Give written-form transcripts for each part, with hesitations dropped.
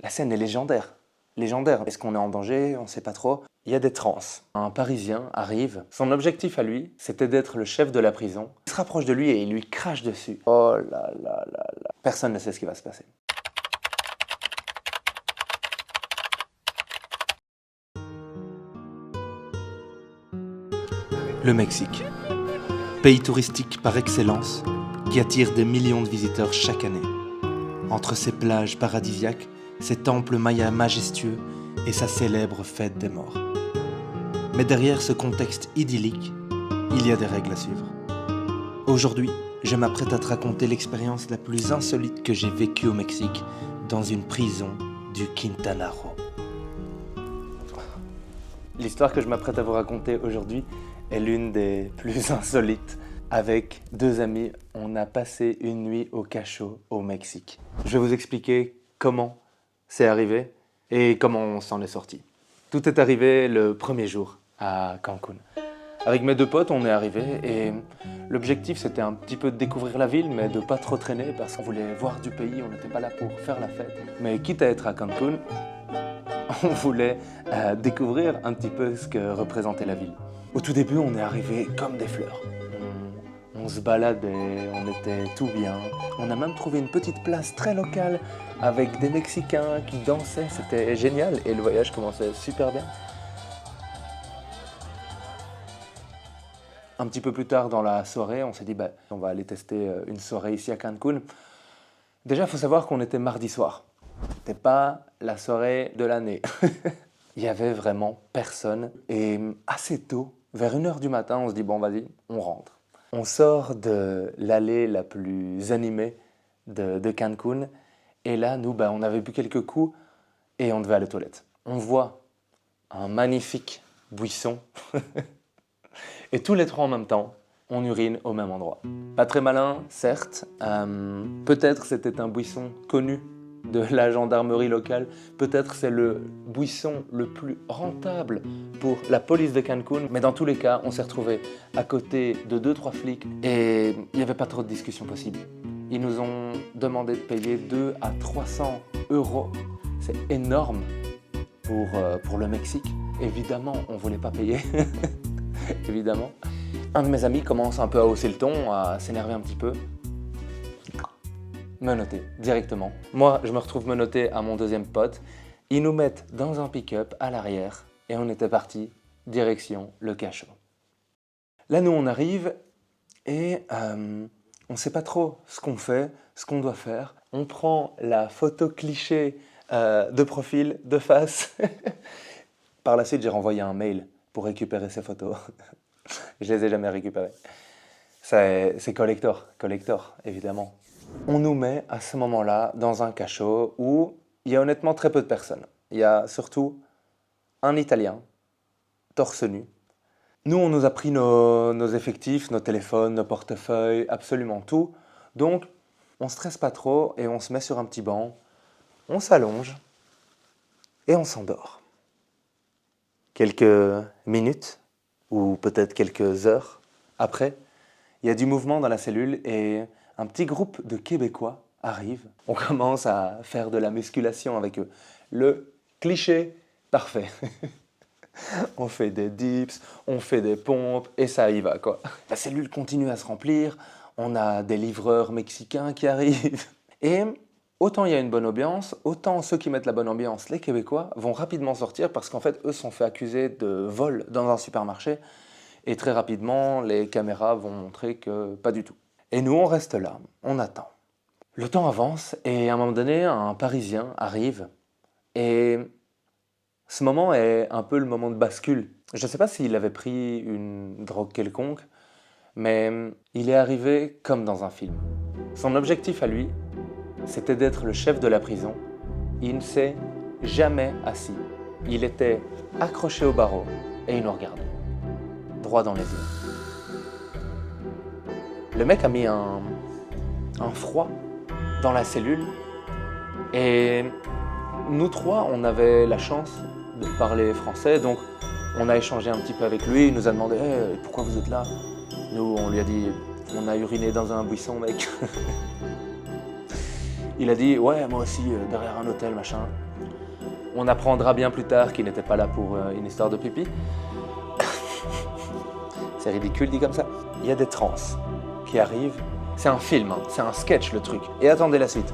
La scène est légendaire. Légendaire. Est-ce qu'on est en danger? On ne sait pas trop. Il y a des trans. Un Parisien arrive. Son objectif à lui, c'était d'être le chef de la prison. Il se rapproche de lui et il lui crache dessus. Oh là là là là. Personne ne sait ce qui va se passer. Le Mexique. Pays touristique par excellence qui attire des millions de visiteurs chaque année. Entre ses plages paradisiaques, ses temples mayas majestueux et sa célèbre fête des morts. Mais derrière ce contexte idyllique, il y a des règles à suivre. Aujourd'hui, je m'apprête à te raconter l'expérience la plus insolite que j'ai vécue au Mexique dans une prison du Quintana Roo. L'histoire que je m'apprête à vous raconter aujourd'hui est l'une des plus insolites. Avec deux amis, on a passé une nuit au cachot au Mexique. Je vais vous expliquer comment c'est arrivé et comment on s'en est sorti. Tout est arrivé le premier jour à Cancun. Avec mes deux potes, on est arrivés et l'objectif c'était un petit peu de découvrir la ville, mais de pas trop traîner parce qu'on voulait voir du pays, on n'était pas là pour faire la fête. Mais quitte à être à Cancun, on voulait découvrir un petit peu ce que représentait la ville. Au tout début, on est arrivé comme des fleurs. On se baladait, on était tout bien. On a même trouvé une petite place très locale avec des Mexicains qui dansaient. C'était génial et le voyage commençait super bien. Un petit peu plus tard dans la soirée, on s'est dit on va aller tester une soirée ici à Cancun. Déjà, il faut savoir qu'on était mardi soir. C'était pas la soirée de l'année. Il y avait vraiment personne et assez tôt, vers 1h du matin, on se dit vas-y, on rentre. On sort de l'allée la plus animée de Cancun et là, nous, on avait bu quelques coups et on devait aller aux toilettes. On voit un magnifique buisson et tous les trois en même temps, on urine au même endroit. Pas très malin, certes. Peut-être c'était un buisson connu de la gendarmerie locale. Peut-être c'est le buisson le plus rentable pour la police de Cancun. Mais dans tous les cas, on s'est retrouvés à côté de 2-3 flics et il n'y avait pas trop de discussion possible. Ils nous ont demandé de payer 200 à 300 €. C'est énorme pour le Mexique. Évidemment, on ne voulait pas payer. Évidemment. Un de mes amis commence un peu à hausser le ton, à s'énerver un petit peu. Menotté, directement. Moi, je me retrouve menotté à mon deuxième pote. Ils nous mettent dans un pick-up à l'arrière et on était parti direction le cachot. Là, nous, on arrive et on ne sait pas trop ce qu'on fait, ce qu'on doit faire. On prend la photo cliché de profil, de face. Par la suite, j'ai renvoyé un mail pour récupérer ces photos. Je les ai jamais récupérées. C'est collector, évidemment. On nous met à ce moment-là dans un cachot où il y a honnêtement très peu de personnes. Il y a surtout un Italien, torse nu. Nous, on nous a pris nos effectifs, nos téléphones, nos portefeuilles, absolument tout. Donc, on ne stresse pas trop et on se met sur un petit banc, on s'allonge et on s'endort. Quelques minutes, ou peut-être quelques heures après, il y a du mouvement dans la cellule et un petit groupe de Québécois arrive. On commence à faire de la musculation avec eux. Le cliché parfait. On fait des dips, on fait des pompes et ça y va quoi. La cellule continue à se remplir, on a des livreurs mexicains qui arrivent. Et autant il y a une bonne ambiance, autant ceux qui mettent la bonne ambiance, les Québécois, vont rapidement sortir parce qu'en fait, eux sont fait accuser de vol dans un supermarché. Et très rapidement, les caméras vont montrer que pas du tout. Et nous, on reste là, on attend. Le temps avance et à un moment donné, un Parisien arrive et ce moment est un peu le moment de bascule. Je ne sais pas s'il avait pris une drogue quelconque, mais il est arrivé comme dans un film. Son objectif à lui, c'était d'être le chef de la prison. Il ne s'est jamais assis. Il était accroché au barreau et il nous regardait, droit dans les yeux. Le mec a mis un froid dans la cellule et nous trois, on avait la chance de parler français, donc on a échangé un petit peu avec lui. Il nous a demandé pourquoi vous êtes là. Nous, on lui a dit on a uriné dans un buisson, mec. Il a dit « Ouais, moi aussi, derrière un hôtel, machin. » On apprendra bien plus tard qu'il n'était pas là pour une histoire de pipi. C'est ridicule dit comme ça. Il y a des trans qui arrivent. C'est un film, hein, c'est un sketch le truc. Et attendez la suite.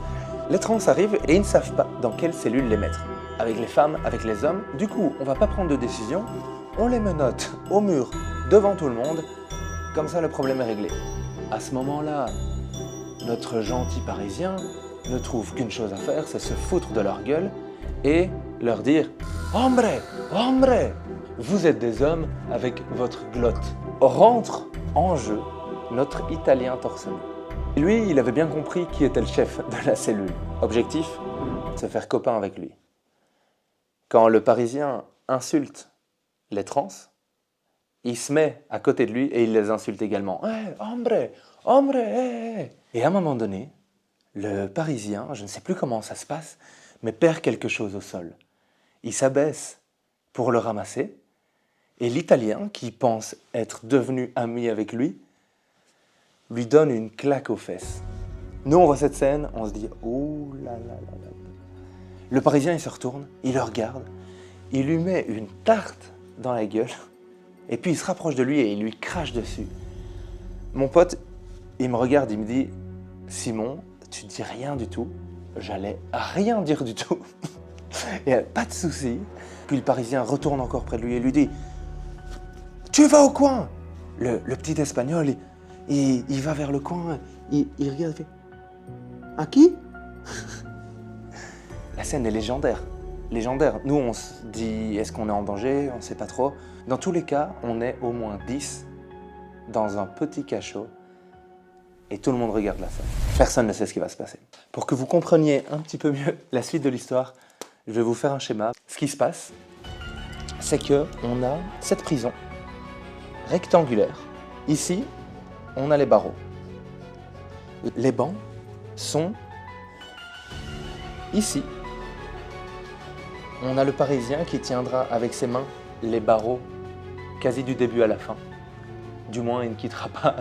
Les trans arrivent et ils ne savent pas dans quelle cellule les mettre. Avec les femmes, avec les hommes. Du coup, on va pas prendre de décision. On les menotte au mur, devant tout le monde. Comme ça, le problème est réglé. À ce moment-là, notre gentil Parisien ne trouve qu'une chose à faire, c'est se foutre de leur gueule et leur dire « Hombre, hombre, vous êtes des hommes avec votre glotte. » Rentre en jeu notre Italien torse nu. Lui, il avait bien compris qui était le chef de la cellule. Objectif, se faire copain avec lui. Quand le Parisien insulte les trans, il se met à côté de lui et il les insulte également. Hey, hombre, hombre, hey. Et à un moment donné, le Parisien, je ne sais plus comment ça se passe, mais perd quelque chose au sol. Il s'abaisse pour le ramasser et l'Italien, qui pense être devenu ami avec lui donne une claque aux fesses. Nous, on voit cette scène, on se dit « Oh là là là là ». Le Parisien, il se retourne, il le regarde, il lui met une tarte dans la gueule et puis il se rapproche de lui et il lui crache dessus. Mon pote, il me regarde, il me dit « Simon, tu dis rien du tout ?» J'allais rien dire du tout. Il n'y a pas de souci. Puis le Parisien retourne encore près de lui et lui dit « Tu vas au coin !» Le petit Espagnol, il va vers le coin, il regarde, il fait « À qui ?» La scène est légendaire. Légendaire. Nous, on se dit « Est-ce qu'on est en danger ?» On ne sait pas trop. Dans tous les cas, on est au moins 10 dans un petit cachot et tout le monde regarde la scène. Personne ne sait ce qui va se passer. Pour que vous compreniez un petit peu mieux la suite de l'histoire, je vais vous faire un schéma. Ce qui se passe, c'est qu'on a cette prison rectangulaire. Ici, on a les barreaux. Les bancs sont ici. On a le Parisien qui tiendra avec ses mains les barreaux quasi du début à la fin. Du moins, il ne quittera pas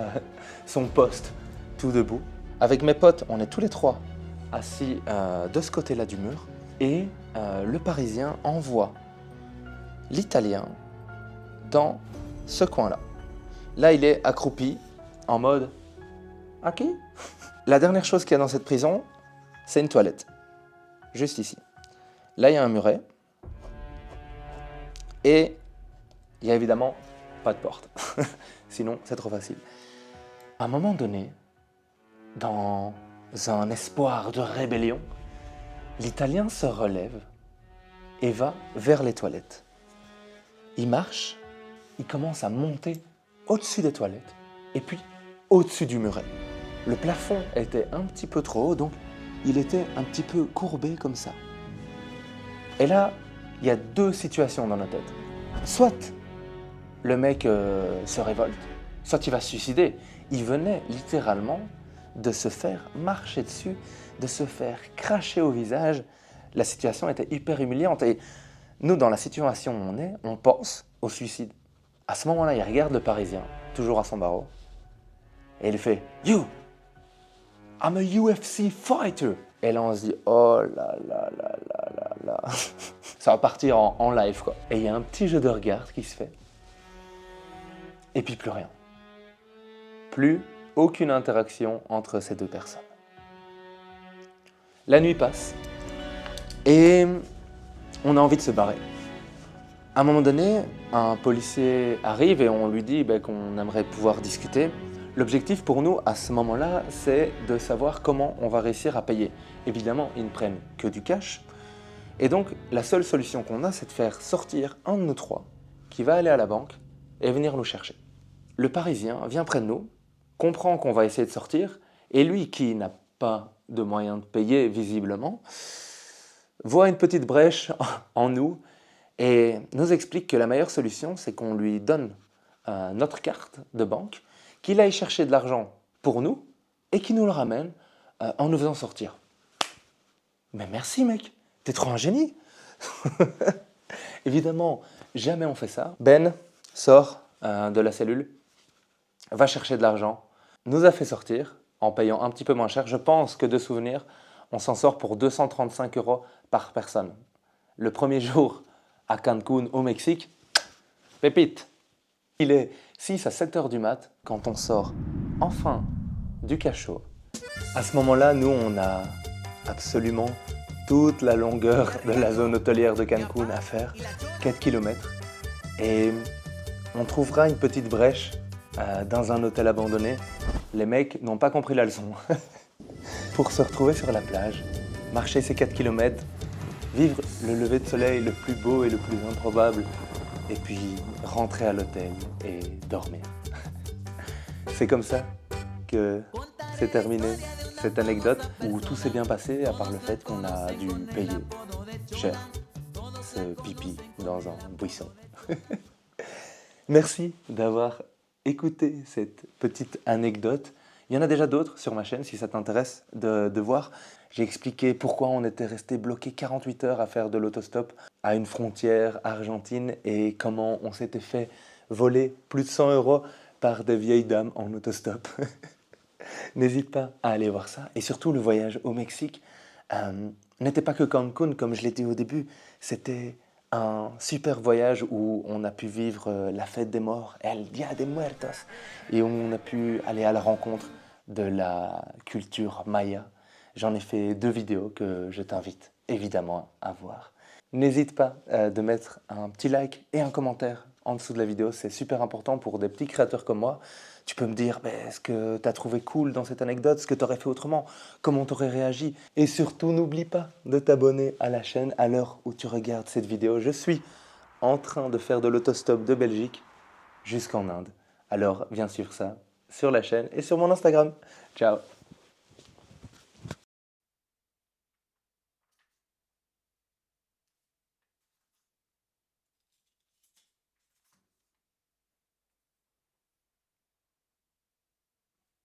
son poste tout debout. Avec mes potes, on est tous les trois assis de ce côté-là du mur. Et le Parisien envoie l'Italien dans ce coin-là. Là, il est accroupi en mode « À qui ?» La dernière chose qu'il y a dans cette prison, c'est une toilette. Juste ici. Là, il y a un muret. Et il n'y a évidemment pas de porte. Sinon, c'est trop facile. À un moment donné, dans un espoir de rébellion, l'Italien se relève et va vers les toilettes. Il marche, il commence à monter au-dessus des toilettes et puis au-dessus du muret. Le plafond était un petit peu trop haut, donc il était un petit peu courbé comme ça. Et là, il y a deux situations dans notre tête. Soit le mec se révolte, soit il va se suicider. Il venait littéralement de se faire marcher dessus, de se faire cracher au visage. La situation était hyper humiliante et nous, dans la situation où on est, on pense au suicide. À ce moment-là, il regarde le Parisien, toujours à son barreau, et il fait « You, I'm a UFC fighter !» Et là, on se dit « Oh là là là là là là !» Ça va partir en live, quoi. Et il y a un petit jeu de regard qui se fait. Et puis plus rien. Plus aucune interaction entre ces deux personnes. La nuit passe et on a envie de se barrer. À un moment donné, un policier arrive et on lui dit qu'on aimerait pouvoir discuter. L'objectif pour nous, à ce moment-là, c'est de savoir comment on va réussir à payer. Évidemment, ils ne prennent que du cash. Et donc, la seule solution qu'on a, c'est de faire sortir un de nous trois qui va aller à la banque et venir nous chercher. Le Parisien vient près de nous, comprend qu'on va essayer de sortir, et lui, qui n'a pas de moyens de payer visiblement, voit une petite brèche en nous et nous explique que la meilleure solution, c'est qu'on lui donne notre carte de banque, qu'il aille chercher de l'argent pour nous et qu'il nous le ramène en nous faisant sortir. Mais merci mec, t'es trop un génie. Évidemment, jamais on fait ça. Ben sort de la cellule, va chercher de l'argent, nous a fait sortir en payant un petit peu moins cher. Je pense que de souvenir, On s'en sort pour 235 € par personne. Le premier jour à Cancun, au Mexique, pépite. Il est 6 à 7 heures du mat quand on sort enfin du cachot. À ce moment-là, nous, on a absolument toute la longueur de la zone hôtelière de Cancun à faire, 4 km. Et on trouvera une petite brèche dans un hôtel abandonné. Les mecs n'ont pas compris la leçon. Pour se retrouver sur la plage, marcher ces 4 km, vivre le lever de soleil le plus beau et le plus improbable, et puis rentrer à l'hôtel et dormir. C'est comme ça que c'est terminé cette anecdote où tout s'est bien passé à part le fait qu'on a dû payer cher ce pipi dans un buisson. Merci d'avoir écouté cette petite anecdote. Il y en a déjà d'autres sur ma chaîne si ça t'intéresse de voir. J'ai expliqué pourquoi on était resté bloqué 48 heures à faire de l'autostop à une frontière argentine et comment on s'était fait voler plus de 100 € par des vieilles dames en autostop. N'hésite pas à aller voir ça. Et surtout, le voyage au Mexique n'était pas que Cancun, comme je l'ai dit au début. C'était un super voyage où on a pu vivre la fête des morts, El Día de Muertos, et où on a pu aller à la rencontre de la culture maya. J'en ai fait 2 vidéos que je t'invite évidemment à voir. N'hésite pas de mettre un petit like et un commentaire en dessous de la vidéo, c'est super important pour des petits créateurs comme moi. Tu peux me dire ce que tu as trouvé cool dans cette anecdote, ce que tu aurais fait autrement, comment tu aurais réagi. Et surtout, n'oublie pas de t'abonner à la chaîne à l'heure où tu regardes cette vidéo. Je suis en train de faire de l'autostop de Belgique jusqu'en Inde. Alors viens suivre ça sur la chaîne et sur mon Instagram. Ciao!